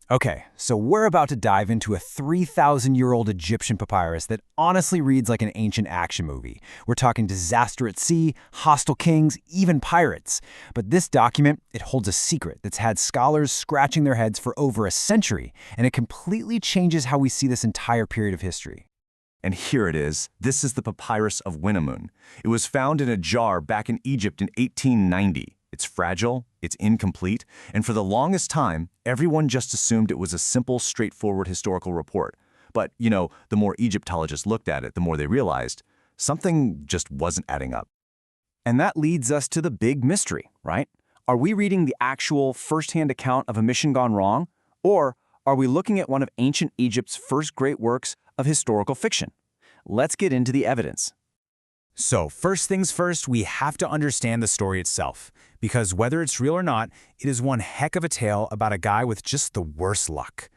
Okay, so we're about to dive into a 3,000-year-old Egyptian papyrus that honestly reads like an ancient action movie. We're talking disaster at sea, hostile kings, even pirates. But this document, it holds a secret that's had scholars scratching their heads for over a century, and it completely changes how we see this entire period of history. And here it is. This is the Papyrus of Wenamun. It was found in a jar back in Egypt in 1890. It's fragile, it's incomplete, and for the longest time, everyone just assumed it was a simple, straightforward historical report. But, the more Egyptologists looked at it, the more they realized something just wasn't adding up. And that leads us to the big mystery, right? Are we reading the actual first-hand account of a mission gone wrong? Or are we looking at one of ancient Egypt's first great works of historical fiction? Let's get into the evidence. So, first things first, we have to understand the story itself, because whether it's real or not, it is one heck of a tale about a guy with just the worst luck.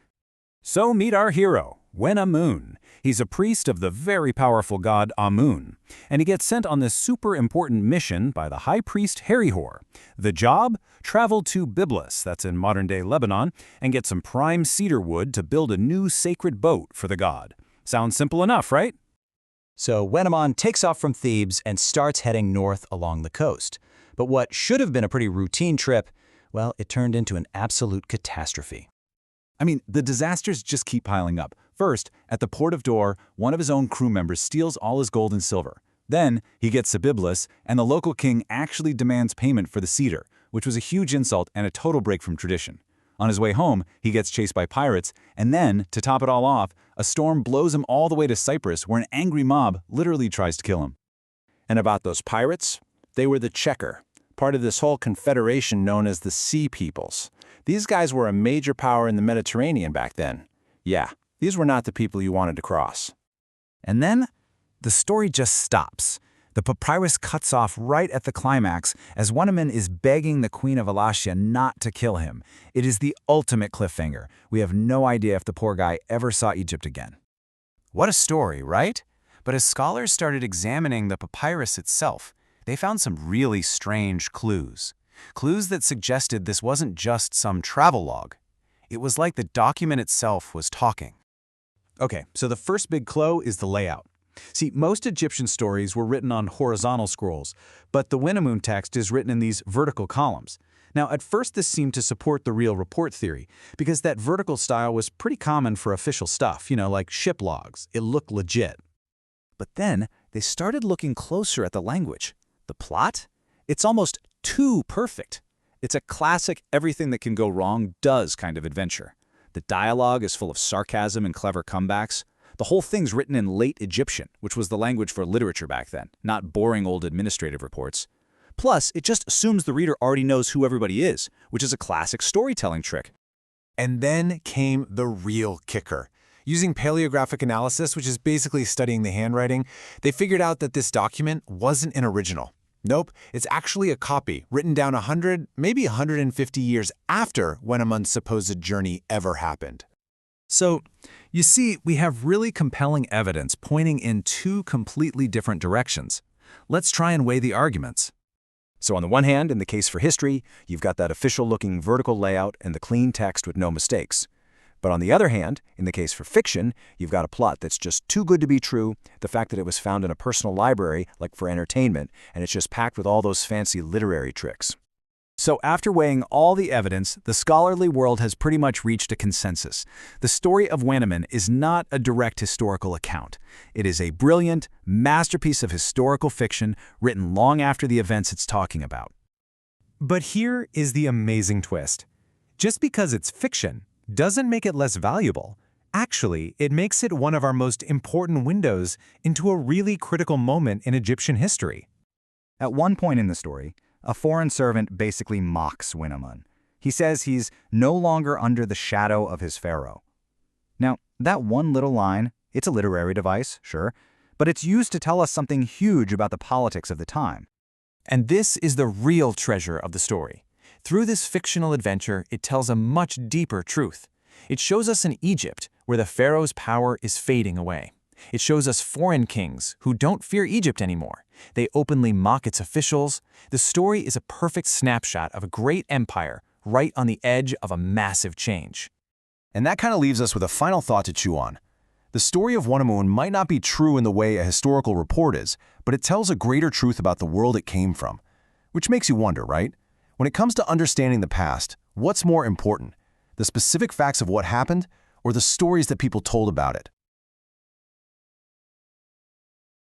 So meet our hero, Wenamun. He's a priest of the very powerful god Amun, and he gets sent on this super important mission by the high priest Herihor. The job? Travel to Byblos, that's in modern-day Lebanon, and get some prime cedar wood to build a new sacred boat for the god. Sounds simple enough, right? So Wenamun takes off from Thebes and starts heading north along the coast. But what should have been a pretty routine trip, well, it turned into an absolute catastrophe. The disasters just keep piling up. First, at the port of Dor, one of his own crew members steals all his gold and silver. Then, he gets to Byblos, and the local king actually demands payment for the cedar, which was a huge insult and a total break from tradition. On his way home, he gets chased by pirates, and then, to top it all off, a storm blows him all the way to Cyprus, where an angry mob literally tries to kill him. And about those pirates, they were the Checker, part of this whole confederation known as the Sea Peoples. These guys were a major power in the Mediterranean back then. Yeah, these were not the people you wanted to cross. And then, the story just stops. The papyrus cuts off right at the climax as Wenamun is begging the Queen of Elashia not to kill him. It is the ultimate cliffhanger. We have no idea if the poor guy ever saw Egypt again. What a story, right? But as scholars started examining the papyrus itself, they found some really strange clues. Clues that suggested this wasn't just some travel log. It was like the document itself was talking. Okay, so the first big clue is the layout. See, most Egyptian stories were written on horizontal scrolls, but the Wenamun text is written in these vertical columns. Now, at first this seemed to support the real report theory, because that vertical style was pretty common for official stuff, like ship logs. It looked legit. But then, they started looking closer at the language. The plot? It's almost too perfect. It's a classic everything that can go wrong does kind of adventure. The dialogue is full of sarcasm and clever comebacks. The whole thing's written in late Egyptian, which was the language for literature back then, not boring old administrative reports. Plus, it just assumes the reader already knows who everybody is, which is a classic storytelling trick. And then came the real kicker. Using paleographic analysis, which is basically studying the handwriting, they figured out that this document wasn't an original. Nope, it's actually a copy, written down 100, maybe 150 years after Wenamun's supposed journey ever happened. So, you see, we have really compelling evidence pointing in two completely different directions. Let's try and weigh the arguments. So on the one hand, in the case for history, you've got that official-looking vertical layout and the clean text with no mistakes. But on the other hand, in the case for fiction, you've got a plot that's just too good to be true, the fact that it was found in a personal library, like for entertainment, and it's just packed with all those fancy literary tricks. So after weighing all the evidence, the scholarly world has pretty much reached a consensus. The story of Wenamun is not a direct historical account. It is a brilliant masterpiece of historical fiction written long after the events it's talking about. But here is the amazing twist. Just because it's fiction doesn't make it less valuable. Actually, it makes it one of our most important windows into a really critical moment in Egyptian history. At one point in the story, a foreign servant basically mocks Wenamun. He says he's no longer under the shadow of his pharaoh. Now, that one little line, it's a literary device, sure, but it's used to tell us something huge about the politics of the time. And this is the real treasure of the story. Through this fictional adventure, it tells a much deeper truth. It shows us an Egypt where the pharaoh's power is fading away. It shows us foreign kings who don't fear Egypt anymore. They openly mock its officials. The story is a perfect snapshot of a great empire right on the edge of a massive change. And that kind of leaves us with a final thought to chew on. The story of Wenamun might not be true in the way a historical report is, but it tells a greater truth about the world it came from. Which makes you wonder, right? When it comes to understanding the past, what's more important? The specific facts of what happened, or the stories that people told about it?